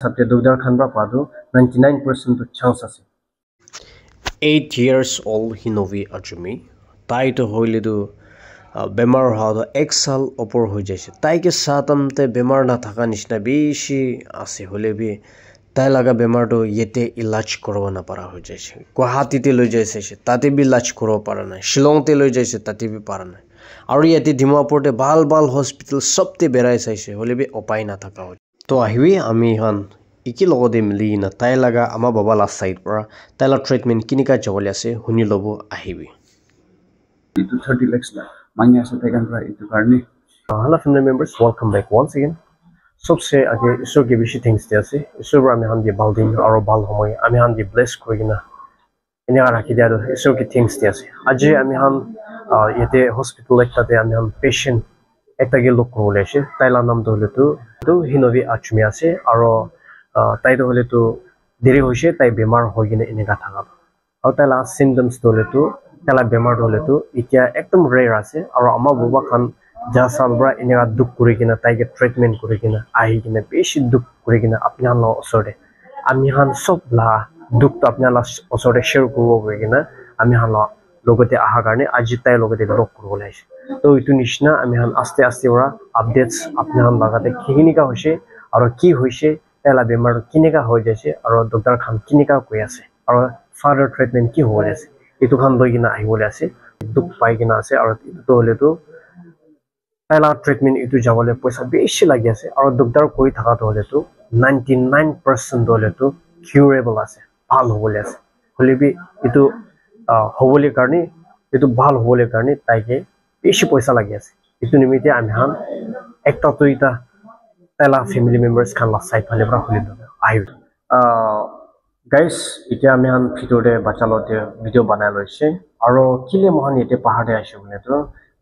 sabte dogdar khan pra padu 99% to chance ase 8 years old hinovi achumi tai to hoile do bemar ha do 1 sal opor ho jaise tai ke satam te bemar na thaka nishna bishi ase hole bi tai laga bemar to yete ilaj korwa na para ho jaise Guwahati te loi jaise tate bi ilaj korwa para nai Shillong te loi jaise tate bi para nai aru yete Dimapur te bal hospital sob te berai saise hole bi opai na thaka to ahiwi ami han iki logode mili na tai laga ama baba la side para tai la treatment kinika jawale ase huni lobo ahiwi itu 30 lakhs la manya ase taken pra itu karni hello family members, welcome back once again. सबसे आगे ईश्वर के विषय things दिया से ईश्वर आमी हान दी बालदिन और बाल समय आमी हान दी ब्लेस कोइना इने राखी दिया दो ईश्वर की थिंग्स दिया से आज आमी हान येते हॉस्पिटल एकता दे आमी हान पेशेंट एकता गे लोक कोले से ताइला नाम दोले तो हिनोवी आचमी आसे और ताइ दोले तो देरी होइसे ताइ बेमार होगिने इने का थागा और ताइला सिम्पटम्स दोले तो ताइला बेमार दोले तो इতিয়া एकदम रेयर आसे और अमा बुबा खान जा सालब्रा इनेगा दुख kuriकिना ताइके ट्रीटमेंट kuriकिना आहिकिना बेसी दुख kuriकिना आपनाला असरे आमिहान सबला दुख त आपनाला असरे शेयर करबो गरिकिना आमिहान लोगते आहा कारणे आज ताइ लोगते लक करबोलाइस तो इतु निशना आमिहान आस्ते आस्ते वरा अपडेट्स आपनान लगाते किनिका होइसे और की होइसे ताइला बेमार किनिका हो जाइसे और डॉक्टर खान किनिका कय आसे और फार्दर ट्रीटमेंट की होले आसे इतु खान लगिना आइबोले आसे दुख पाइकिना आसे और इतु होले तो ताइला ट्रीटमेंट इतु जावले पैसा बेसी लागि आसे और डॉक्टर कोइ थाका होले तो 99% होले तो क्यूरेबल आसे ভাল होले आसे होले बि इतु होबोले कारणे इतु ভাল होबोले कारणे ताइके बेसी पैसा लागि आसे इतु निमिते आमी हान एकटा तो इता ताइला फैमिली मेम्बर्स खान ला साइड फाले ब्रा होले आइ गाइस इता आमी हान भितरते बाचा लते भिडिओ बनाइ लइसे और किले मोहन येते पहाडे आइसे भने तो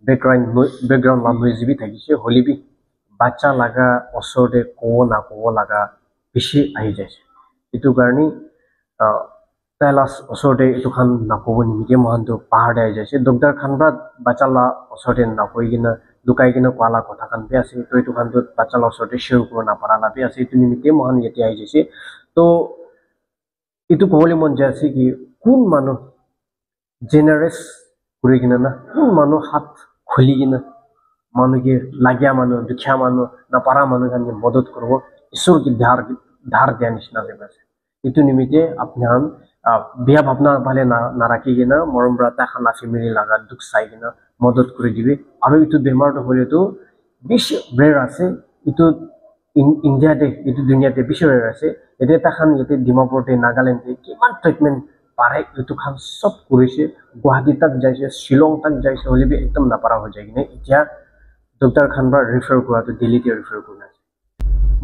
background la noise bi thakise holi bi bacha laga osode ko na ko laga bishi ahi jaise itu garni talas osode itu khan na ko ni mige mohan to pahar ai jaise doctor khan ba bacha la osode na koi gina dukai gina kwala kotha khan be ase to itu khan to bacha la osode share ko na para na be ase itu nimite mohan yeti ai jaise to itu kohole mon jaise ki kun manu generous kurigina na kun manu hat खोलिगिना मानु के लाग्या मानु दुखिया मानु नपारा मानु खान मदद करबो ईश्वर की धार दिया निशना देबा इतु निमिते आपनान बिया भावना भाले ना राखिगिना मरमब्रा ता खाना फैमिली लागा दुख साइगिना मदद करि दिबे आरो इतु बेमार तो होले तो बेसी रेयर আছে इतु इंडिया दे इतु दुनिया दे बेसी रेयर আছে एते ता खान यते डिमापुर ते नागालैंड ते किमान ट्रीटमेंट पारे इतु खान सब करिसे गुवाहाटी तक जाइसे शिलोंग तक जाइसे होले भी एकदम ना पारा हो जाएगी ने इতিয়া डॉक्टर खान बा रेफर करा तो दिल्ली ते रेफर करना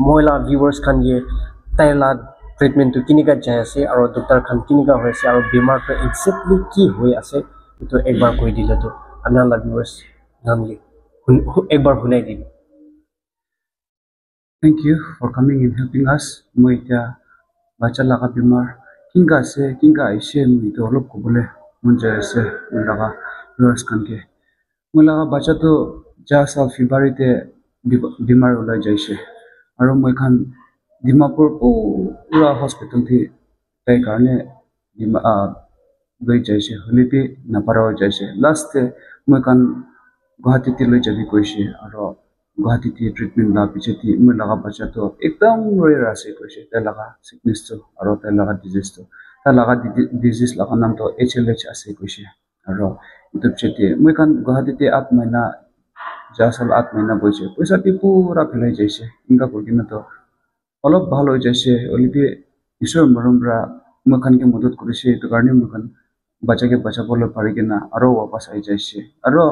मोइला व्यूअर्स खान ये ताइला ट्रीटमेंट तो किनिका जायसे और डॉक्टर खान किनिका होइसे और बीमार तो एक्जेक्टली की होय আছে तो एक बार कोइ दिले तो आनाला व्यूअर्स नाम ये एक बार हुनाइ दिबे thank you for coming and helping us moita bacha laga bimar kinga aise mi to lop ko bole munja ase mulaga viewers kanke mulaga bacha to ja sa February te bimar ola jaise aro moi khan Dimapur pura hospital thi tai karne loi jaise holipi na para jaise last te moi khan Guwahati te loi jabi koise aro Guwahati te treatment la piche ti moi laga bacha to ekdam rare ase koise ta laga sickness to aro ta laga disease to ta laga disease laga nam to HLH ase koise aro itu chete moi kan Guwahati te 8 mahina ja sal 8 mahina boise paisa ti pura phelai jaise inga korkina to olop bhal hoi jaise olipi ishor marumra moi kan ke madad korise to karne moi kan bacha ke bacha bolo parikena aro wapas ai jaise aro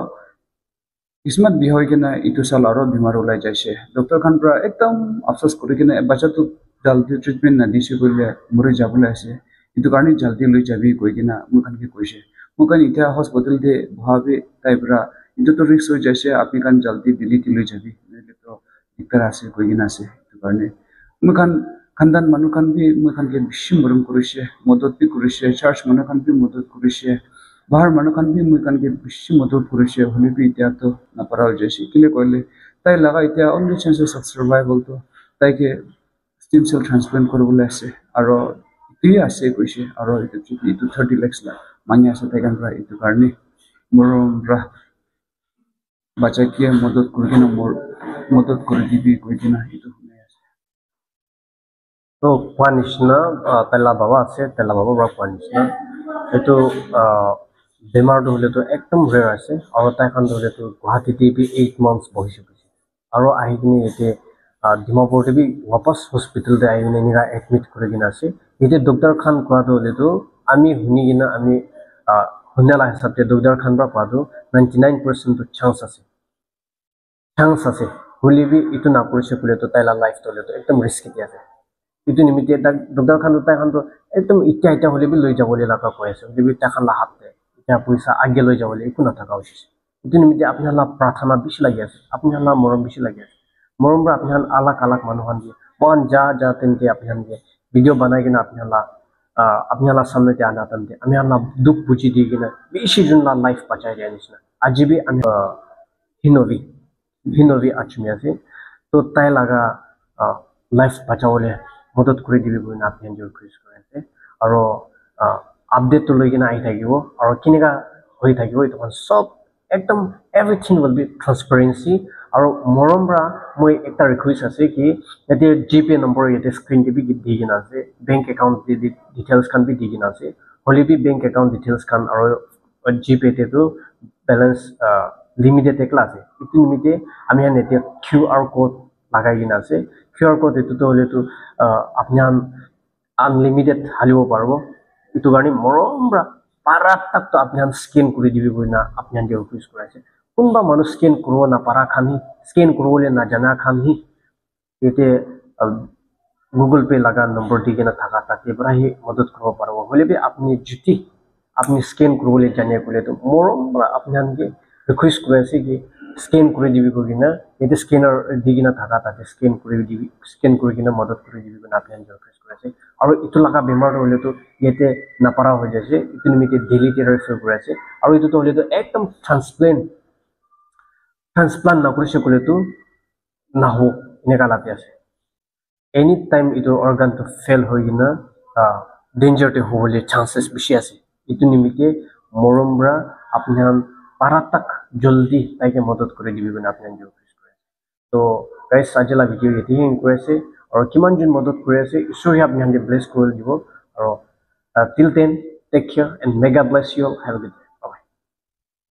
किस्मत भी होय केना इतु साल आरो बीमार alloy जाइसे doctor Khan pra एकदम अफसोस करि केना बच्चा तो जल्दी ट्रीटमेंट ना दिसे बोले मरे जाबले आसे इतु कारणे जल्दी लई जाबि कोइ केना मुखान के कइसे मुखान इथा हॉस्पिटल दे भाबे ताइब्रा इतु तो रिस्क होय जाइसे आपनि कान जल्दी दिल्ली ति लई जाबि नेले तो दिक्कत आसे कोइ केना आसे इतु कारणे मुखान खानदान मनुखान भी मुखान के बिसिम मरम करिसे मदद भी करिसे चार्ज मनुखान भी मदद करिसे बाहर मनुखान भी मुखान के बिसिम मदद करिसे होले भी इत्या तो ना पराव जैसे किले कोले ताइ लगा इत्या ओनली चांसेस ऑफ सर्वाइवल तो ताइ के stem cell transplant কৰিবলৈ আছে আৰু এতিয়া আছে কৈছে আৰু এইটো 30 lakhs মাঙি আছে তাইকান পৰা এইটো কাৰণে মৰম পৰা বাচ্চা কি মদত কৰি কিনে মদত কৰি দিবি কৈ কিনে এইটো শুনি আছে তো কোৱা নিচিনা তেলা বাবা আছে তেলা বাবা পৰা কোৱা নিচিনা এইটো বেমাৰটো হ'লেতো একদম ৰেয়াৰ আছে আৰু তাইখন হ'লেতো গুৱাহাটীতে 8 months বহিছে আৰু আহি কিনে এতিয়া ডিমাপুৰতে ৱাপাছ হস্পিটেলতে আহি কিনে নিৰা এডমিট কৰি কিনে আছে এতিয়া ডক্টৰ খান কোৱাটো হ'লেতো আমি শুনি কিনে আমি শুনালা হিচাপে ডক্টৰ খান পৰা কোৱাটো 99% চান্স আছে হ'লেবি এইটো নাপৰিছে ক'লেতো তাইলা লাইফটো হ'লেতো একদম ৰিস্কি আছে itu nimite tak dokter khan tai khan to ekdom itta hole bi loi jabole laka koi ase dibi ta khan la hatte ita puisa age loi jabole iku na thaka usis itu nimite apna la prathana bishi lagi ase apna la morom bishi lagi ase morom ra apna alak alak manu han di mon ja tente apna ge video banai gina apna la samne te ana tante ami la duk buji di gina bishi jun la life bachai re anisna ajibi ami hinovi achmi ase to tai laga life bachawole মদত কৰি দিবি বুলি আপনি request কৰি আছে আৰু update তো লৈ কিনে আহি থাকিব আৰু কিনেকা হৈ থাকিব এইটো সব একদম এভৰিথিং উইল বি ট্ৰান্সপাৰেন্সি আৰু মৰম পৰা মই একটা ৰিকুৱেষ্ট আছে কি এতে জিপে নম্বৰ এতে স্ক্ৰিন টিভি দি কিনে আছে বেংক একাউণ্ট ডিটেইলছ খান বি দি কিনে আছে হলি বি বেংক একাউণ্ট ডিটেইলছ খান আৰু জিপে তে তো বেলেন্স লিমিটেড একলা আছে ইটো নিমিতে আমি এতে QR কোড লাগাই কিনে আছে QR code itu hole tu apni unlimited halibo parbo itu garni morombra parat tak to apni scan kuri dibi boina apni dia request koraise kunba manu scan kuro na para khani scan kurole na jana khani ete Google Pay laga number digena thaka take bra hi madad kuro parbo hole bi apni juti apni scan kurole jane kole to morombra apni ge request koraise ki scan করে দিবি কইনা এতে scanner দিগিনা থাকা তাতে scan করে দিবি scan করে কিনা মদত করে দিবি না আপনি রিকোয়েস্ট করেছে আর ইটো লাগা বেমার হলে তো এতে না পারা হয়ে যাচ্ছে ইটো নিমিতে ডিলিটে রেফার করেছে আর ইটো তো হলে তো একদম ট্রান্সপ্লান্ট না করেছে বলে তো না হোক এনেকা লাগে আছে এনি টাইম ইটো অর্গান তো ফেল হই কিনা ডেঞ্জার তে হলে চান্সেস বেশি আছে ইটো নিমিতে মরমরা আপনি paratak joldi taike madad kore dibi bena apni request kore to guys ajala video yeti hin kore ase aur kiman jun madad kore ase ishori apni hande bless kore dibo aur till then take care and mega bless you all have a good day